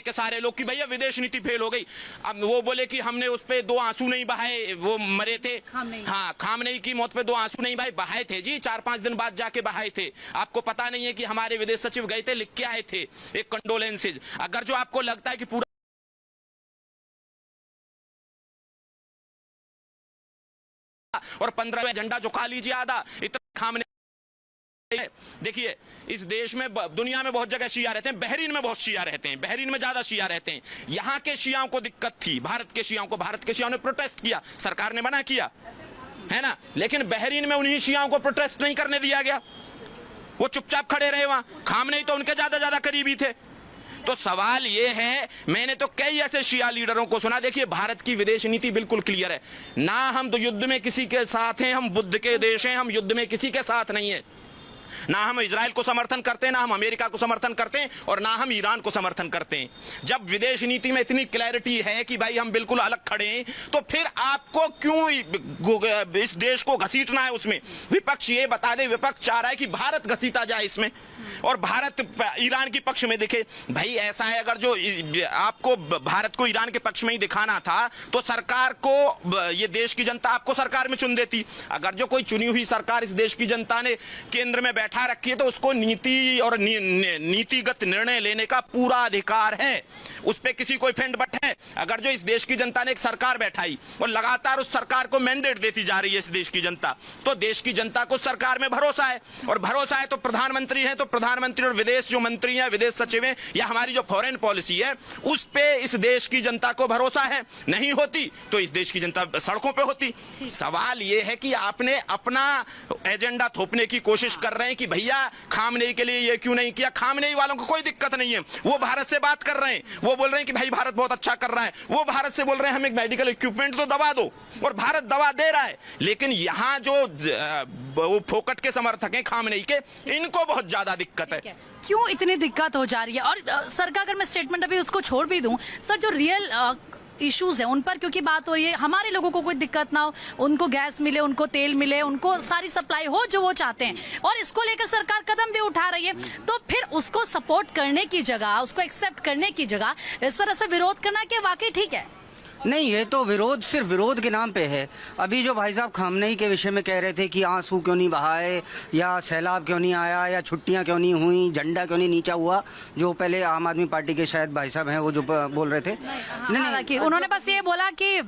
के सारे लोग कि भैया विदेश नीति फेल हो गई। अब वो बोले कि हमने उस पे 2 आंसू नहीं बहाए, वो मरे थे। हाँ, खामनेई की मौत पे 2 आंसू नहीं बहाए थे जी, 4-5 दिन बाद जाके बहाए थे। आपको पता नहीं है कि हमारे विदेश सचिव गए थे, लिख के आए थे एक कंडोलेंसेज। अगर जो आपको लगता है कि पूरा और 15 झंडा झुका लीजिए आधा, इतना खामने। देखिए, इस देश में, दुनिया में बहुत जगह शिया रहते हैं, बहरीन में बहुत शिया रहते हैं, बहरीन में ज्यादा शिया रहते हैं। यहां के शियाओं को दिक्कत थी, भारत के शियाओं ने प्रोटेस्ट किया, सरकार ने मना किया है ना, लेकिन बहरीन में उन्हीं शियाओं को प्रोटेस्ट नहीं करने दिया गया, वो चुपचाप खड़े रहे वहां। खामनेई तो उनके ज्यादा करीबी थे। तो सवाल ये है, मैंने तो कई ऐसे शिया लीडरों को सुना, देखिए भारत की विदेश नीति बिल्कुल क्लियर है, ना हम तो युद्ध में किसी के साथ हैं, हम बुद्ध के देश हैं, हम युद्ध में किसी के साथ नहीं है। ना हम इजराइल को समर्थन करते हैं, ना हम अमेरिका को समर्थन करते हैं, और ना हम ईरान को समर्थन करते हैं। जब विदेश नीति में इतनी क्लैरिटी है कि भाई हम बिल्कुल अलग खड़े हैं, तो फिर आपको क्यों इस देश को घसीटना है उसमें? विपक्ष ये बता दे, विपक्ष चाह रहा है कि भारत घसीटा जाए इसमें, और भारत ईरान के पक्ष में दिखे। भाई ऐसा है, अगर जो आपको भारत को ईरान के पक्ष में ही दिखाना था, तो सरकार को, ये देश की जनता आपको सरकार में चुन देती। अगर जो कोई चुनी हुई सरकार इस देश की जनता ने केंद्र में बैठा रखी है, तो उसको नीति और नीतिगत निर्णय लेने का पूरा अधिकार है, उस पर किसी कोई फेंट बट है। अगर जो इस देश की जनता ने एक सरकार बैठाई और लगातार उस सरकार को मैंडेट देती जा रही है इस देश की जनता, तो देश की जनता को सरकार में भरोसा है, और भरोसा है तो प्रधानमंत्री है, तो प्रधानमंत्री और विदेश जो मंत्री हैं, विदेश सचिव हैं, या हमारी जो फॉरेन पॉलिसी है, उस पे इस देश की जनता को भरोसा है। नहीं होती तो इस देश की जनता सड़कों पे होती। सवाल ये है कि आपने अपना एजेंडा थोपने की कोशिश कर रहे हैं कि भैया खामनेई के लिए ये क्यों नहीं किया। खामनेई वालों को कोई दिक्कत नहीं है, वो भारत से बात कर रहे हैं, वो बोल रहे हैं कि भाई भारत बहुत अच्छा कर रहा है, वो भारत से बोल रहे हैं हमें मेडिकल इक्विपमेंट तो दवा दो, और भारत दवा दे रहा है। लेकिन यहां जो वो फोकट के समर्थक हैं खामनेई के, इनको बहुत ज्यादा दिक्कत है। क्यों इतनी दिक्कत हो जा रही है? और सर का अगर मैं स्टेटमेंट अभी उसको छोड़ भी दूं, सर जो रियल इश्यूज है उन पर क्योंकि बात हो रही है, हमारे लोगों को कोई दिक्कत ना हो, उनको गैस मिले, उनको तेल मिले, उनको सारी सप्लाई हो जो वो चाहते हैं, और इसको लेकर सरकार कदम भी उठा रही है। तो फिर उसको सपोर्ट करने की जगह, उसको एक्सेप्ट करने की जगह इस तरह से विरोध करना क्या वाकई ठीक है? नहीं, ये तो विरोध सिर्फ विरोध के नाम पे है। अभी जो भाई साहब खामनेई के विषय में कह रहे थे कि आंसू क्यों नहीं बहाए, या सैलाब क्यों नहीं आया, या छुट्टियां क्यों नहीं हुई, झंडा क्यों नहीं नीचा हुआ, जो पहले आम आदमी पार्टी के शायद भाई साहब हैं वो जो बोल रहे थे। नहीं, उन्होंने बस ये बोला कि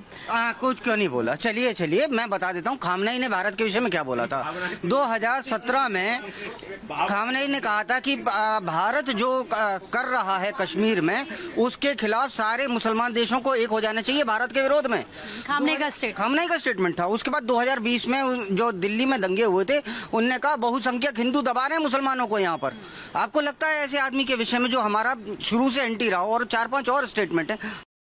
कुछ क्यों नहीं बोला। चलिए मैं बता देता हूँ खामनेई ने भारत के विषय में क्या बोला था। 2017 में खामनेई ने कहा था कि भारत जो कर रहा है कश्मीर में, उसके खिलाफ सारे मुसलमान देशों को एक हो जाना चाहिए भारत के विरोध में। खामनेई का स्टेटमेंट था। उसके बाद 2020 में जो दिल्ली में दंगे हुए थे, उनने कहा बहुसंख्यक हिंदू दबा रहे हैं मुसलमानों को यहाँ पर। आपको लगता है ऐसे आदमी के विषय में जो हमारा शुरू से एंटी रहा, और 4-5 और स्टेटमेंट है,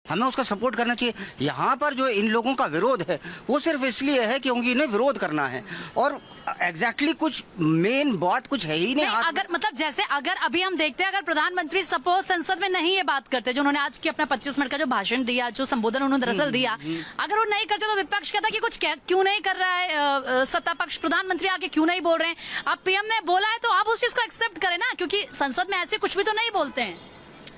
हमें उसका सपोर्ट करना चाहिए? यहाँ पर जो इन लोगों का विरोध है वो सिर्फ इसलिए है क्योंकि इन्हें विरोध करना है, और एग्जैक्टली कुछ मेन बात कुछ है ही नहीं। अगर मतलब जैसे अगर अभी हम देखते हैं, अगर प्रधानमंत्री सपोज संसद में नहीं ये बात करते, जो उन्होंने आज की अपना 25 मिनट का जो भाषण दिया, जो संबोधन उन्होंने दरअसल दिया, अगर वो नहीं करते तो विपक्ष कहता कि कुछ क्यों नहीं कर रहा है सत्ता पक्ष, प्रधानमंत्री आके क्यों नहीं बोल रहे हैं। अब पीएम ने बोला है तो आप उस चीज को एक्सेप्ट करें ना, क्योंकि संसद में ऐसे कुछ भी तो नहीं बोलते हैं।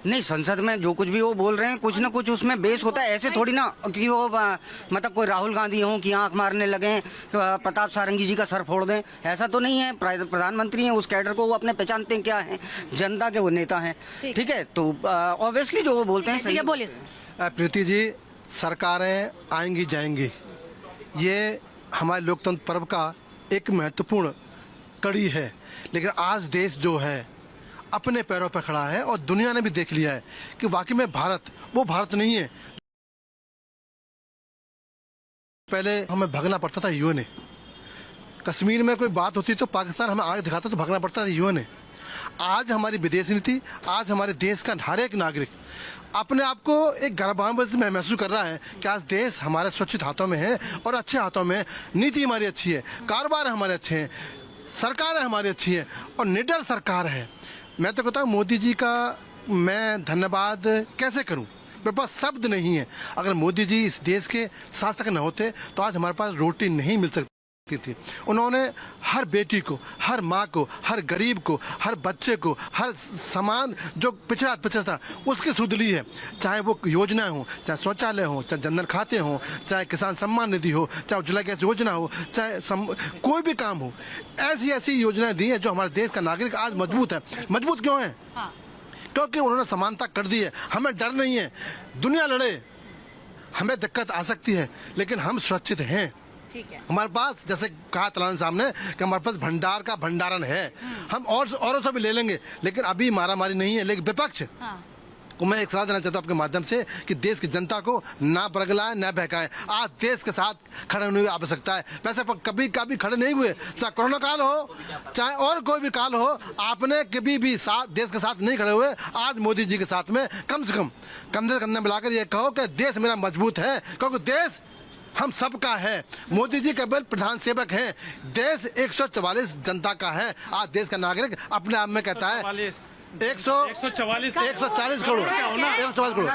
नहीं, संसद में जो कुछ भी वो बोल रहे हैं, कुछ ना कुछ उसमें बेस होता है। ऐसे थोड़ी ना कि वो मतलब कोई राहुल गांधी हो कि आंख मारने लगे, तो प्रताप सारंगी जी का सर फोड़ दें, ऐसा तो नहीं है। प्रधानमंत्री हैं, उस कैडर को वो अपने पहचानते हैं क्या है, जनता के वो नेता हैं, ठीक है। तो ऑब्वियसली जो वो बोलते हैं। बोलिए प्रीति जी, सरकारें आएंगी जाएंगी, ये हमारे लोकतंत्र पर्व का एक महत्वपूर्ण कड़ी है, लेकिन आज देश जो है अपने पैरों पर खड़ा है, और दुनिया ने भी देख लिया है कि वाकई में भारत वो भारत नहीं है। पहले हमें भागना पड़ता था यूएनए, कश्मीर में कोई बात होती तो पाकिस्तान हमें आगे दिखाता तो भागना पड़ता था यूएनए। आज हमारी विदेश नीति, आज हमारे देश का हर एक नागरिक अपने आप को एक गर्वान्वित महसूस कर रहा है कि आज देश हमारे सुरक्षित हाथों में है, और अच्छे हाथों में। नीति हमारी अच्छी है, कारोबार हमारे अच्छे हैं, सरकार हमारी अच्छी है, और निडर सरकार है। मैं तो कहता हूँ मोदी जी का मैं धन्यवाद कैसे करूँ, मेरे पास शब्द नहीं है। अगर मोदी जी इस देश के शासक न होते तो आज हमारे पास रोटी नहीं मिल सकती। थी। उन्होंने हर बेटी को, हर माँ को, हर गरीब को, हर बच्चे को, हर समान जो पिछड़ा था उसकी सुध ली है। चाहे वो योजनाएं हो, चाहे शौचालय हो, चाहे जनधन खाते हो, चाहे किसान सम्मान निधि हो, चाहे उज्ज्वला गैस योजना हो, चाहे कोई भी काम हो, ऐसी ऐसी योजनाएं दी है जो हमारे देश का नागरिक आज मजबूत है। मजबूत क्यों है? क्योंकि उन्होंने समानता कर दी है। हमें डर नहीं है, दुनिया लड़े, हमें दिक्कत आ सकती है लेकिन हम सुरक्षित हैं। ठीक है। हमारे पास, जैसे कहा तलान साहब ने, कि हमारे पास भंडार का भंडारण है। हम औरों से भी ले लेंगे लेकिन अभी मारामारी नहीं है। लेकिन विपक्ष को मैं एक सलाह देना चाहता हूँ आपके माध्यम से कि देश की जनता को ना बरगलाएं, ना बहकाएं। आज देश के साथ खड़े होने की आवश्यकता है। वैसे कभी खड़े नहीं हुए, चाहे कोरोना काल हो, चाहे और कोई भी काल हो, आपने कभी भी देश के साथ नहीं खड़े हुए। आज मोदी जी के साथ में कम से कम कंधे से कंधे मिलाकर ये कहो कि देश मेरा मजबूत है, क्योंकि देश हम सबका है। मोदी जी केवल प्रधान सेवक हैं। देश 144 जनता का है। आज देश का नागरिक अपने आप में कहता है 140 करोड़, 140 करोड़,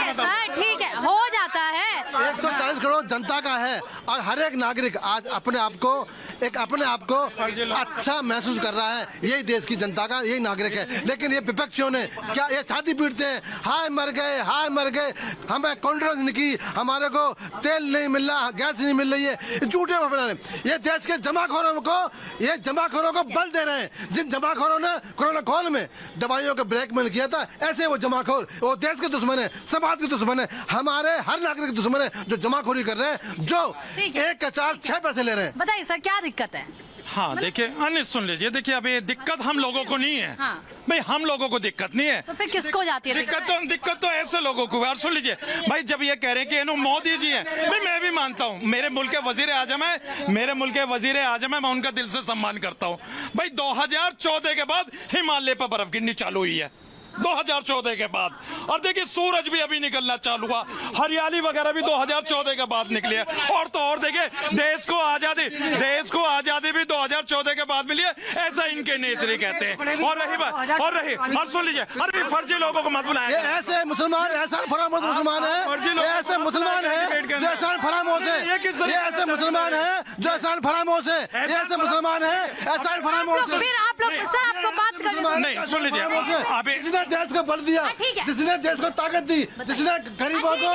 सर ठीक है, हो जाता है। 140 करोड़ जनता का है और हर एक नागरिक आज अपने आप को अच्छा महसूस कर रहा है। यही देश की जनता का, यही नागरिक है। लेकिन ये विपक्षियों ने क्या ये छाती पीटते हैं, हाय मर गए, हमें कॉन्फ्रेंस नहीं की, हमारे को तेल नहीं मिल रहा, गैस नहीं मिल रही है। झूठे बना रहे। ये देश के जमाखोरों को बल दे रहे हैं। जिन जमाखोरों ने कोरोना काल में दवाइयों का ब्लैकमेल किया था, ऐसे वो जमाखोर, वो देश के दुश्मन है, समाज के दुश्मन है, हमारे हर नागरिक के दुश्मन है, जो जमाखोरी कर रहे हैं, जो 1 के 4 6 पैसे ले रहे हैं। बताइए सर क्या दिक्कत है? हाँ देखिए, अन्य सुन लीजिए। देखिए अभी दिक्कत हम लोगों को नहीं है। हाँ। भाई हम लोगों को दिक्कत नहीं है तो फिर किसको जाती है दिक्कत तो ऐसे लोगों को है। और सुन लीजिए भाई, जब ये कह रहे हैं कि इन्हों मोदी जी हैं, भाई मैं भी मानता हूँ, मेरे मुल्क के वजीर आजम है, मैं उनका दिल से सम्मान करता हूँ। भाई 2014 के बाद हिमालय पर बर्फ गिरनी चालू हुई है, 2014 के बाद। और देखिए सूरज भी अभी निकलना चालू हुआ, हरियाली वगैरह भी 2014 के बाद निकली है। और तो और देखिए देश को आजादी भी 2014 के बाद मिली है, ऐसा इनके नेत्री कहते हैं। और सुन लीजिए, अरे फर्जी लोगों को मत बुलाएं। ये ऐसे मुसलमान, ऐसा फरामोश मुसलमान है, ये ऐसे मुसलमान है जो एहसान फरामोश है, ये ऐसे मुसलमान है जो एहसान फरामोश है, ये ऐसे मुसलमान है एहसान फरामोश है। फिर आप लोग सर आपको बात करना नहीं, सुन लीजिए अभी जिसने देश को बल दिया, जिसने देश को ताकत दी, जिसने गरीबों को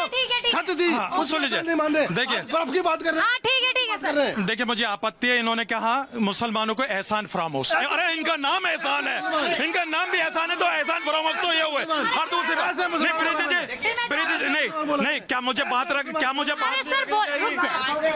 छत दी, सुन लीजिए। नहीं मान रहे। देखिए बर्फ की बात कर रहे हैं। ठीक है सर। देखिए मुझे आपत्ति है, इन्होंने कहा मुसलमानों को एहसान फरामोश। अरे इनका नाम एहसान है, इनका नाम भी एहसान है, तो एहसान फरामोश तो ये हुए। और दूसरी बात, नहीं क्या मुझे बात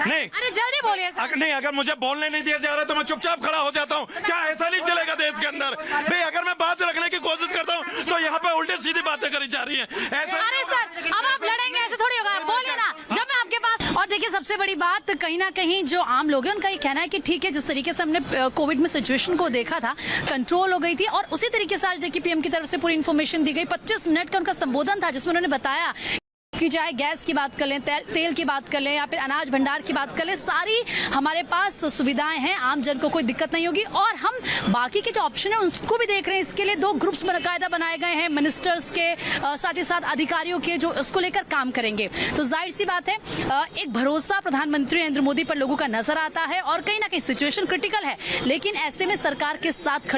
नहीं, अरे जल्दी बोलिए सर। नहीं, अगर मुझे बोलने नहीं दिया जा रहा तो मैं चुपचाप खड़ा हो जाता हूँ। क्या ऐसा नहीं चलेगा देश के अंदर? भाई अगर मैं बात रखने की कोशिश करता हूँ तो यहाँ पे उल्टी सीधी बातें करी जा रही हैं। अरे सर अब आप लड़ेंगे, ऐसे थोड़ी होगा, बोलिए ना जब मैं आपके पास। और देखिए सबसे बड़ी बात, कहीं ना कहीं जो आम लोग हैं उनका ये कहना है कि ठीक है, जिस तरीके से हमने कोविड में सिचुएशन को देखा था, कंट्रोल हो गई थी, और उसी तरीके से आज देखिए पीएम की तरफ से पूरी इन्फॉर्मेशन दी गई। 25 मिनट का उनका संबोधन था जिसमें उन्होंने बताया कि चाहे गैस की बात कर लें, तेल की बात कर लें, या फिर अनाज भंडार की बात कर लें, सारी हमारे पास सुविधाएं हैं, आम जन को कोई दिक्कत नहीं होगी। और हम बाकी के जो ऑप्शन है उसको भी देख रहे हैं। इसके लिए 2 ग्रुप्स बाकायदा बनाए गए हैं मिनिस्टर्स के, साथ ही साथ अधिकारियों के, जो उसको लेकर काम करेंगे। तो जाहिर सी बात है एक भरोसा प्रधानमंत्री नरेंद्र मोदी पर लोगों का नजर आता है। और कहीं ना कहीं सिचुएशन क्रिटिकल है, लेकिन ऐसे में सरकार के साथ